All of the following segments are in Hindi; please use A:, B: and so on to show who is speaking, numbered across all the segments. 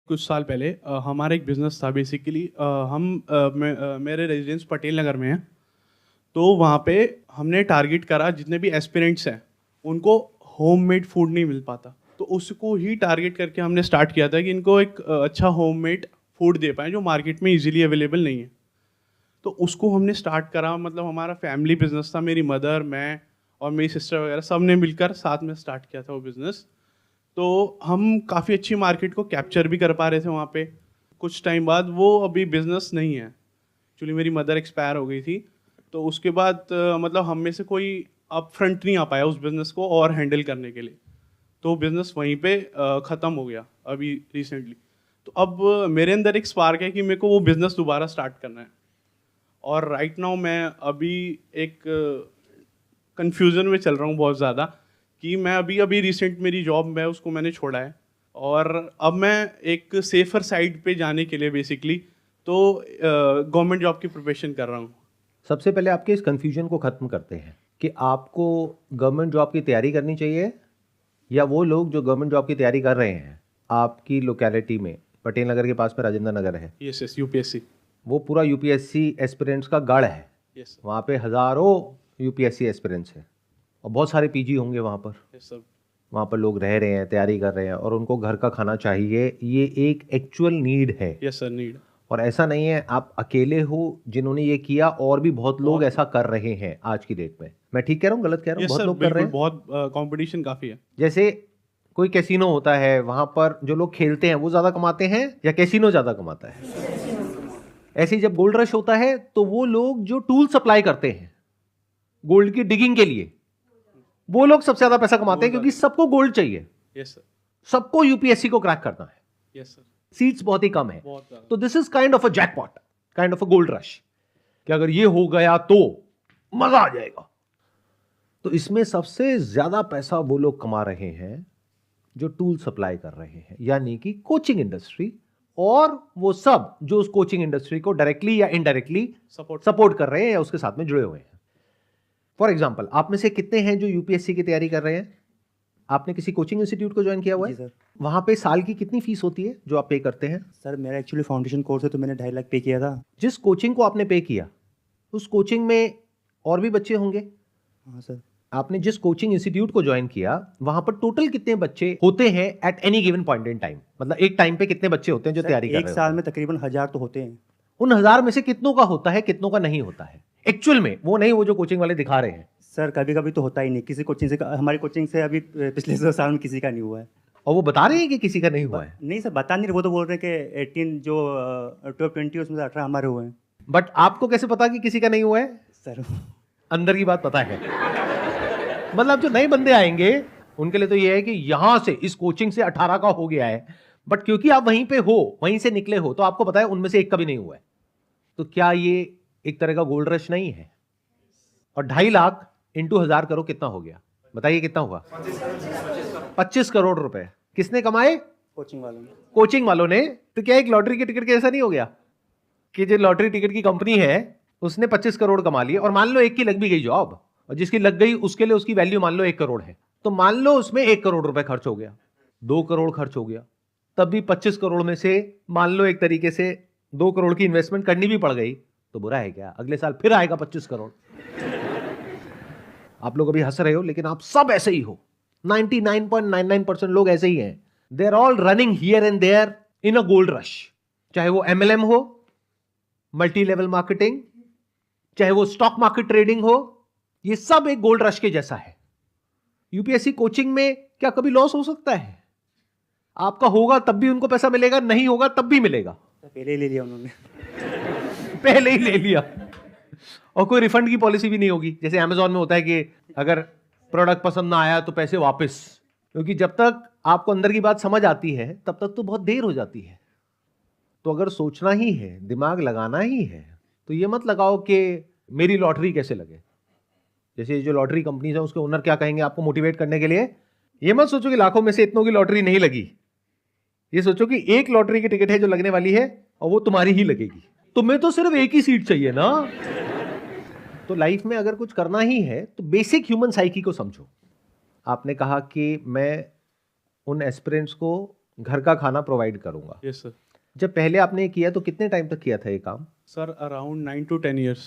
A: कुछ साल पहले हमारा एक बिज़नेस था बेसिकली। मेरे रेजिडेंस पटेल नगर में है। तो वहाँ पे हमने टारगेट करा जितने भी एस्पिरेंट्स हैं उनको होममेड फूड नहीं मिल पाता, तो उसको ही टारगेट करके हमने स्टार्ट किया था कि इनको एक अच्छा होममेड फूड दे पाएँ जो मार्केट में इजीली अवेलेबल नहीं है। तो उसको हमने स्टार्ट करा, मतलब हमारा फैमिली बिजनेस था, मेरी मदर, मैं और मेरी सिस्टर वगैरह सब ने मिलकर साथ में स्टार्ट किया था वो बिज़नेस। तो हम काफ़ी अच्छी मार्केट को कैप्चर भी कर पा रहे थे वहाँ पे। कुछ टाइम बाद वो अभी बिज़नेस नहीं है, एक्चुअली मेरी मदर एक्सपायर हो गई थी। तो उसके बाद मतलब हम में से कोई अप फ्रंट नहीं आ पाया उस बिज़नेस को और हैंडल करने के लिए। तो बिज़नेस वहीं पे ख़त्म हो गया अभी रिसेंटली। तो अब मेरे अंदर एक स्पार्क है कि मेरे को वो बिज़नेस दोबारा स्टार्ट करना है। और राइट नाउ मैं अभी एक कंफ्यूजन में चल रहा हूँ बहुत ज़्यादा, कि मैं अभी अभी रिसेंट मेरी जॉब में उसको मैंने छोड़ा है और अब मैं एक सेफर साइड पे जाने के लिए बेसिकली तो गवर्नमेंट जॉब की प्रिपरेशन कर रहा हूँ।
B: सबसे पहले आपके इस कन्फ्यूजन को ख़त्म करते हैं कि आपको गवर्नमेंट जॉब की तैयारी करनी चाहिए या वो लोग जो गवर्नमेंट जॉब की तैयारी कर रहे हैं आपकी लोकेलिटी में, पटेल नगर के पास में राजेंद्र नगर है,
A: यस यस, यूपीएससी।
B: वो पूरा यूपीएससी एस्पिरेंट्स का गढ़ है।
A: यस
B: वहाँ पे हज़ारों यूपीएससी एस्पिरेंट्स हैं और बहुत सारे पीजी होंगे वहाँ पर।
A: Yes sir.
B: वहाँ पर लोग रह रहे हैं, तैयारी कर रहे हैं और उनको घर का खाना चाहिए। ये एक एक्चुअल नीड है
A: यस सर, नीड।
B: और ऐसा नहीं है आप अकेले हो जिन्होंने ये किया, और भी बहुत लोग ऐसा कर रहे हैं आज की डेट में। मैं ठीक कह रहा हूँ, गलत कह रहा हूँ?
A: यस
B: बहुत
A: सर,
B: लोग कर रहे
A: बिल्कुल,
B: हैं।
A: बहुत कंपटीशन काफ़ी है।
B: जैसे कोई कैसीनो होता है, वहां पर जो लोग खेलते हैं वो ज्यादा कमाते हैं या कैसीनो ज्यादा कमाता है? ऐसे ही जब गोल्ड रश होता है तो वो लोग जो टूल सप्लाई करते हैं गोल्ड की डिगिंग के लिए, वो लोग सबसे ज्यादा पैसा कमाते हैं क्योंकि सबको गोल्ड चाहिए,
A: यस सर।
B: सबको यूपीएससी को क्रैक करना है।
A: Yes sir.
B: सीट्स बहुत ही कम है,
A: बहुत ज़्यादा।
B: तो this is kind of a jackpot, kind of a gold rush कि अगर ये हो गया तो मजा आ जाएगा। तो इसमें सबसे ज्यादा पैसा वो लोग कमा रहे हैं जो टूल सप्लाई कर रहे हैं, यानी कि कोचिंग इंडस्ट्री, और वो सब जो उस कोचिंग इंडस्ट्री को डायरेक्टली या इनडायरेक्टली सपोर्ट कर रहे हैं या उसके साथ में जुड़े हुए हैं। फॉर एग्जाम्पल, आप में से कितने हैं जो यूपीएससी की तैयारी कर रहे हैं? आपने किसी कोचिंग इंस्टीट्यूट को ज्वाइन किया हुआ है?
C: जी सर।
B: वहां पे साल की कितनी फीस होती है जो आप पे करते हैं?
C: सर मेरा एक्चुअली फाउंडेशन कोर्स है तो मैंने 2.5 लाख पे किया था।
B: जिस कोचिंग को आपने पे किया उस कोचिंग में और भी बच्चे होंगे?
C: हाँ सर।
B: आपने जिस कोचिंग इंस्टीट्यूट को ज्वाइन किया वहां पर टोटल कितने बच्चे होते हैं at any given point in time? मतलब एक टाइम पे कितने बच्चे होते हैं जो
C: सर,
B: तैयारी कर
C: एक
B: रहे
C: साल
B: होते
C: में तकरीबन 1000 तो होते हैं।
B: हैं? उन 1000 में से कितनों का होता है, कितनों का नहीं होता है एक्चुअल में? वो नहीं, वो जो कोचिंग वाले दिखा रहे हैं।
C: सर कभी कभी तो होता ही नहीं, किसी कोचिंग से, हमारी कोचिंग से अभी पिछले 2 साल में किसी का नहीं हुआ है।
B: और वो बता रहे हैं कि किसी का नहीं हुआ है।
C: नहीं सर, बता नहीं रहे, वो तो बोल रहे हैं कि 18 जो 12-20 उसमें से 18 हमारे हुए हैं।
B: बट आपको कैसे पता कि किसी का नहीं हुआ है?
C: सर
B: अंदर की बात पता है। मतलब जो नए बंदे आएंगे उनके लिए तो ये है कि यहां से इस कोचिंग से 18 का हो गया है, बट क्योंकि आप वहीं पे हो, वहीं से निकले हो, तो आपको पता है उनमें से एक का भी नहीं हुआ है। तो क्या ये एक तरह का गोल्ड रश नहीं है? और 2.5 लाख इंटू 1000 करो, कितना हो गया? बताइए कितना हुआ? 25 करोड़ रुपए किसने कमाए?
C: कोचिंग वालों ने।
B: कोचिंग वालों ने। तो क्या एक लॉटरी के टिकट के ऐसा नहीं हो गया कि जो लॉटरी टिकट की कंपनी है उसने 25 करोड़ कमा लिए, और मान लो एक की लग भी गई जॉब, और जिसकी लग गई उसके लिए उसकी वैल्यू मान लो 1 करोड़ है, तो मान लो उसमें 1 करोड़ रुपए खर्च हो गया, 2 करोड़ खर्च हो गया, तब भी 25 करोड़ में से मान लो एक तरीके से 2 करोड़ की इन्वेस्टमेंट करनी भी पड़ गई, तो बुरा है क्या? अगले साल फिर आएगा 25 करोड़। आप लोग अभी हंस रहे हो लेकिन आप सब ऐसे ही हो। 99.99% लोग ऐसे ही हैं। They are all running here and there in a gold rush. चाहे वो एमएलएम हो, मल्टी लेवल मार्केटिंग, चाहे वो स्टॉक मार्केट ट्रेडिंग हो, ये सब एक गोल्ड रश के जैसा है। यूपीएससी कोचिंग में क्या कभी लॉस हो सकता है? आपका होगा तब भी उनको पैसा मिलेगा, नहीं होगा तब भी मिलेगा।
C: पहले ही ले लिया उन्होंने।
B: पहले ही ले लिया। और कोई रिफंड की पॉलिसी भी नहीं होगी, जैसे अमेजॉन में होता है कि अगर प्रोडक्ट पसंद ना आया तो पैसे वापस। क्योंकि जब तक आपको अंदर की बात समझ आती है तब तक तो बहुत देर हो जाती है। तो अगर सोचना ही है, दिमाग लगाना ही है, तो ये मत लगाओ कि मेरी लॉटरी कैसे लगे। जैसे जो लॉटरी कंपनीज है उसके ओनर क्या कहेंगे आपको मोटिवेट करने के लिए? ये मत सोचो कि लाखों में से इतनों की लॉटरी नहीं लगी। ये सोचो कि एक लॉटरी की टिकट है जो लगने वाली है और वो तुम्हारी ही लगेगी। तुम्हें तो सिर्फ एक ही सीट चाहिए ना। तो लाइफ में अगर कुछ करना ही है तो बेसिक ह्यूमन साइकी को समझो। आपने कहा कि मैं उन एस्पिरेंट्स को घर का खाना प्रोवाइड करूंगा।
A: Yes sir.
B: जब पहले आपने किया तो कितने टाइम तक किया था ये काम?
A: Sir around 9 to 10 years.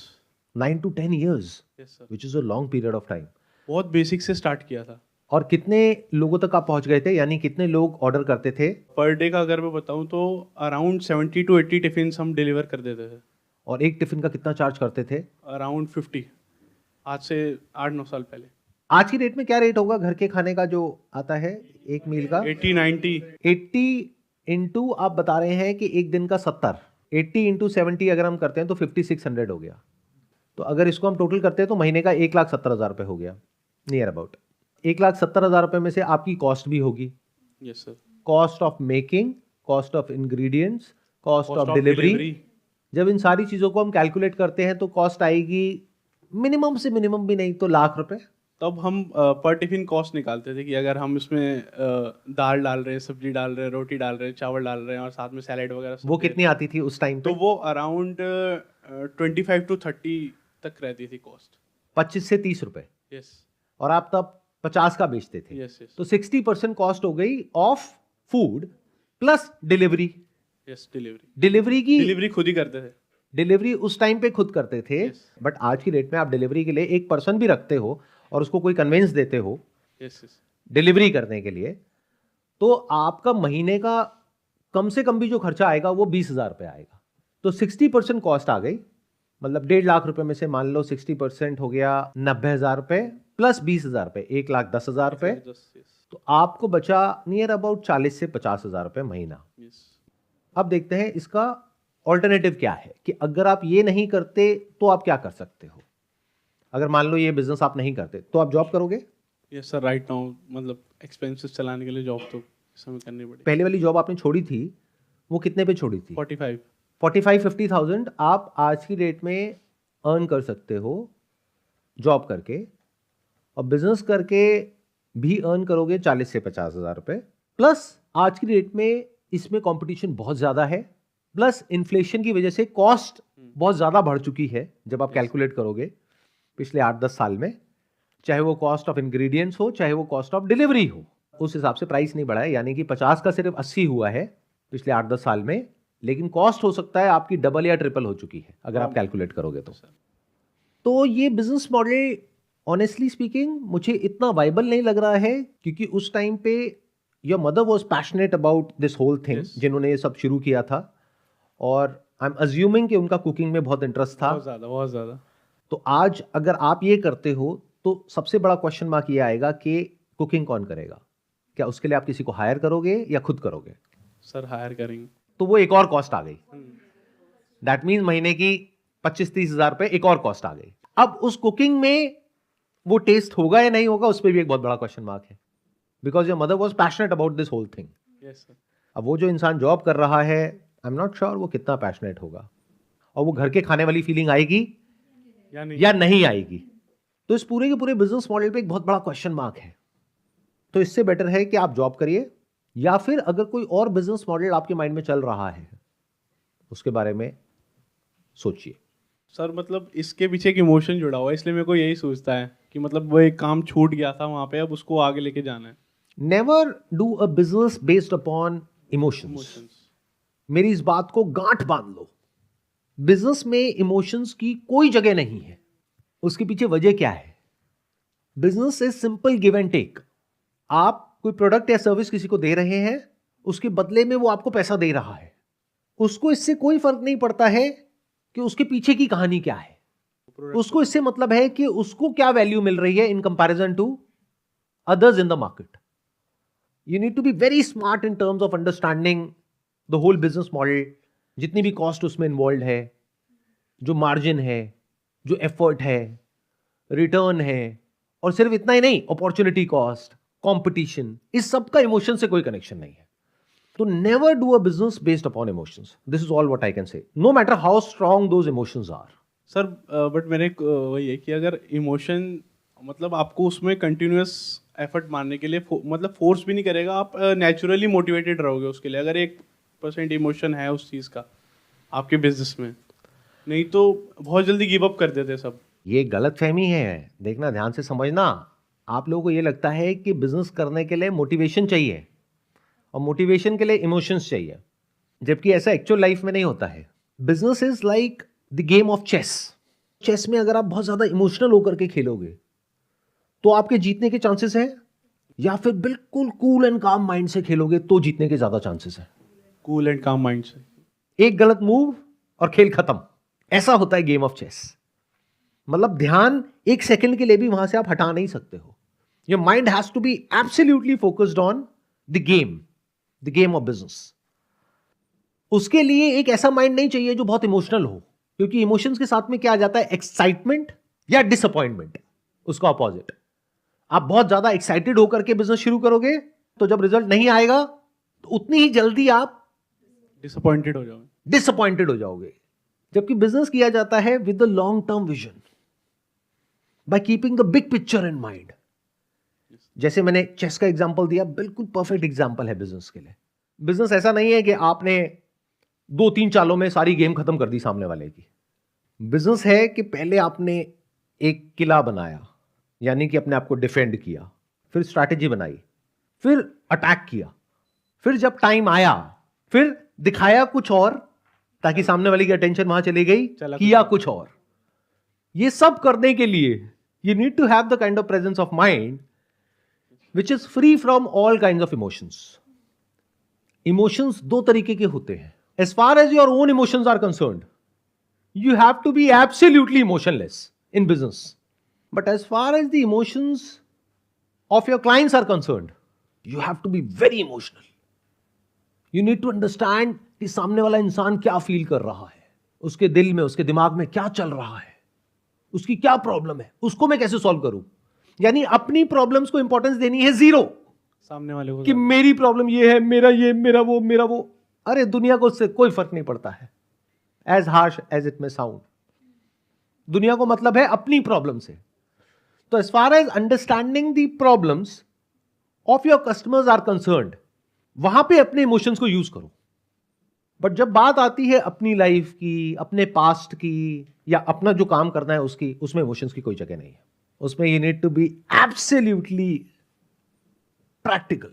B: 9 to 10 years,
A: yes sir.
B: which is a long period of time.
A: बहुत बेसिक से स्टार्ट किया था।
B: और कितने लोगों तक आप पहुंच गए थे, यानी कितने लोग ऑर्डर करते थे?
A: पर डे का अगर मैं बताऊं तो अराउंड 70 to 80 टिफिन हम डिलीवर कर देते थे।
B: और एक टिफिन का कितना चार्ज करते थे?
A: अराउंड 50। आज से 8-9 साल पहले।
B: आज की रेट में क्या रेट होगा घर के खाने का जो आता है एक मील का?
A: 80-90।
B: 80 इंटू आप बता रहे हैं कि एक दिन का 70, 80 इंटू 70 अगर हम करते हैं तो 5600 हो गया। तो अगर इसको हम टोटल करते हैं तो महीने का 1,70,000 रुपये हो गया, नियर अबाउट। 1,70,000 रुपये में से आपकी कॉस्ट भी होगी,
A: yes sir.
B: Cost of making, cost of ingredients, cost of delivery. जब इन सारी चीज़ों को हम कैलकुलेट करते हैं तो कॉस्ट आएगी मिनिमम से मिनिमम भी नहीं तो ₹1,00,000।
A: तब हम पर टिफिन कॉस्ट निकालते थे कि अगर हम इसमें दाल डाल रहे हैं, सब्जी डाल रहे हैं, रोटी डाल रहे हैं, चावल डाल रहे हैं और साथ में सैलेड वगैरह सब
B: वो
A: दे
B: कितनी
A: रहे
B: आती थी उस टाइम
A: हैं,
B: पे?
A: तो वो अराउंड 25 to 30 तक रहती थी कॉस्ट।
B: 25 से 30 रुपए।
A: यस
B: और आप तब 50 का बेचते थे।
A: यस यस
B: तो 60% कॉस्ट हो गई of food plus delivery.
A: Yes. Delivery
B: delivery की
A: डिलीवरी खुद ही करते थे।
B: डिलीवरी उस टाइम पे खुद करते थे।
A: Yes.
B: बट आज की डेट में आप डिलीवरी के लिए एक पर्सन भी रखते हो और उसको कोई कन्वेंस देते हो
A: यस यस।
B: डिलीवरी करने के लिए, तो आपका महीने का कम से कम भी जो खर्चा आएगा वो 20,000 रुपये आएगा। तो 60% कॉस्ट आ गई, मतलब 1.5 लाख रुपए में से मान लो 60% हो गया 90,000 रुपये प्लस 20,000 रुपये, 1,10,000 रुपये। तो आपको बचा नियर अबाउट 40 से 50,000 रुपये महीना।
A: यस।
B: अब देखते हैं इसका ऑल्टरनेटिव क्या है, कि अगर आप ये नहीं करते तो आप क्या कर सकते हो। अगर मान लो ये बिजनेस आप नहीं करते तो आप जॉब करोगे?
A: Yes sir. राइट नाउ मतलब एक्सपेंसेस चलाने के लिए जॉब तो इस समय करनी पड़ी।
B: पहले वाली जॉब आपने छोड़ी थी वो कितने पे छोड़ी थी?
A: 45।
B: 45-50,000 आप आज की डेट में अर्न कर सकते हो जॉब करके, और बिजनेस करके भी अर्न करोगे 40 से 50,000 रुपये। प्लस आज की डेट में इसमें कंपटीशन बहुत ज़्यादा है, प्लस इन्फ्लेशन की वजह से कॉस्ट बहुत ज़्यादा बढ़ चुकी है। जब आप कैलकुलेट करोगे पिछले 8-10 साल में, चाहे वो कॉस्ट ऑफ इंग्रेडिएंट्स हो, चाहे वो कॉस्ट ऑफ डिलीवरी हो, उस हिसाब से प्राइस नहीं बढ़ा है। यानी कि 50 का सिर्फ 80 हुआ है पिछले 8-10 साल में, लेकिन कॉस्ट हो सकता है आपकी डबल या ट्रिपल हो चुकी है अगर आप कैलकुलेट करोगे तो ये बिजनेस मॉडल ऑनेस्टली स्पीकिंग मुझे इतना वाइबल नहीं लग रहा है, क्योंकि उस टाइम पे your mother was passionate about this whole thing, जिन्होंने ये सब शुरू किया था, और आई एम अज्यूमिंग कि उनका कुकिंग में बहुत इंटरेस्ट था।
A: बहुत ज़्यादा।
B: तो आज अगर आप ये करते हो तो सबसे बड़ा क्वेश्चन मार्क ये आएगा कि कुकिंग कौन करेगा? क्या उसके लिए आप किसी को हायर करोगे या खुद करोगे?
A: सर हायर करेंगे।
B: तो वो एक और कॉस्ट आ गई। दैट मीन्स महीने की 25-30 हज़ार रुपये एक और कॉस्ट आ गई। अब उस कुकिंग में वो टेस्ट होगा या नहीं होगा, उस पर भी एक बहुत बड़ा क्वेश्चन मार्क है, because your mother was passionate about this whole thing.
A: Yes sir.
B: अब वो जो इंसान जॉब कर रहा है, आई एम नॉट श्योर वो कितना पैशनेट होगा, और वो घर के खाने वाली फीलिंग आएगी या नहीं आएगी। तो इस पूरे के पूरे बिजनेस मॉडल पे एक बहुत बड़ा क्वेश्चन मार्क है। तो इससे बेटर है कि आप जॉब करिए, या फिर अगर कोई और बिजनेस मॉडल आपके माइंड में चल रहा है उसके बारे में सोचिए।
A: सर मतलब इसके पीछे एक इमोशन जुड़ा हुआ है, इसलिए मेरे को यही सोचता है कि मतलब वो एक काम छूट गया था वहां पे, अब उसको आगे लेके जाना है।
B: Never do a business based upon emotions. मेरी इस बात को गांठ बांध लो, बिजनेस में इमोशंस की कोई जगह नहीं है। उसके पीछे वजह क्या है? Business is simple give and take. आप कोई प्रोडक्ट या सर्विस किसी को दे रहे हैं, उसके बदले में वो आपको पैसा दे रहा है। उसको इससे कोई फर्क नहीं पड़ता है कि उसके पीछे की कहानी क्या है। उसको इससे मतलब है कि उसको क्या वैल्यू मिल रही है in comparison to others in the market. You need to be very smart in terms of understanding the whole business model, जितनी भी कॉस्ट उसमें इन्वॉल्व है, जो मार्जिन है, जो एफर्ट है, रिटर्न है, और सिर्फ इतना ही नहीं, अपॉर्चुनिटी कॉस्ट, कंपटीशन, इस सब का इमोशन से कोई कनेक्शन नहीं है। तो never do a business based upon emotions. This is all what I can say, no matter how strong those emotions are.
A: Sir but मेरे वही है कि अगर इमोशन मतलब आपको उसमें कंटिन्यूअस एफर्ट मारने के लिए मतलब फोर्स भी नहीं करेगा, आप नेचुरली मोटिवेटेड रहोगे उसके लिए, अगर 1% इमोशन है उस चीज़ का आपके बिजनेस में, नहीं तो बहुत जल्दी गिव अप कर देते सब।
B: ये गलत फहमी है, देखना ध्यान से समझना। आप लोगों को ये लगता है कि बिजनेस करने के लिए मोटिवेशन चाहिए, और मोटिवेशन के लिए इमोशंस चाहिए, जबकि ऐसा एक्चुअल लाइफ में नहीं होता है। Business is like the game of chess. Chess में अगर आप बहुत ज्यादा इमोशनल होकर के खेलोगे तो आपके जीतने के चांसेस हैं, या फिर बिल्कुल कूल एंड काम माइंड से खेलोगे तो जीतने के ज्यादा चांसेस हैं।
A: कूल एंड काम माइंड से।
B: एक गलत मूव और खेल खत्म, ऐसा होता है गेम ऑफ चेस। मतलब ध्यान एक सेकंड के लिए भी वहां से आप हटा नहीं सकते हो। Your mind has to be absolutely focused on the game of business. उसके लिए एक ऐसा माइंड नहीं चाहिए जो बहुत इमोशनल हो, क्योंकि इमोशंस के साथ में क्या आ जाता है, एक्साइटमेंट या डिसअपॉइंटमेंट, उसका अपोजिट। आप बहुत ज्यादा एक्साइटेड होकर के बिजनेस शुरू करोगे तो जब रिजल्ट नहीं आएगा तो उतनी ही जल्दी आप
A: डिसअपॉइंटेड हो जाओगे।
B: जबकि बिजनेस किया जाता है with the long term vision, by keeping the big picture in mind. जैसे मैंने चेस का एग्जांपल दिया, बिल्कुल परफेक्ट एग्जांपल है बिजनेस के लिए। बिजनेस ऐसा नहीं है कि आपने 2-3 चालों में सारी गेम खत्म कर दी सामने वाले की। बिजनेस है कि पहले आपने एक किला बनाया, यानी कि अपने आप को डिफेंड किया, फिर स्ट्रैटेजी बनाई, फिर अटैक किया, फिर जब टाइम आया फिर दिखाया कुछ और ताकि सामने वाले की अटेंशन वहां चली गई, किया कुछ और। ये सब करने के लिए you need to have the kind of presence of mind which is free from all kind of emotions. Emotions दो तरीके के होते हैं। As far as your own emotions are concerned, you have to be absolutely emotionless in business. But as far as the emotions of your clients are concerned, you have to be very emotional. You need to understand कि सामने वाला इंसान क्या फील कर रहा है, उसके दिल में, उसके दिमाग में क्या चल रहा है, उसकी क्या प्रॉब्लम है, उसको मैं कैसे सॉल्व करूं। यानी अपनी प्रॉब्लम्स को इंपॉर्टेंस देनी है जीरो,
A: सामने वाले को
B: कि मेरी प्रॉब्लम ये है, मेरा ये, मेरा वो। अरे दुनिया को उससे कोई फर्क नहीं पड़ता है, as harsh as it may sound. दुनिया को मतलब है अपनी प्रॉब्लम से। तो as far as understanding the problems of your customers are concerned, वहां पे अपने इमोशंस को यूज करो। बट जब बात आती है अपनी लाइफ की, अपने पास्ट की, या अपना जो काम करना है उसकी, उसमें इमोशंस की कोई जगह नहीं है। उसमें you need to be absolutely practical.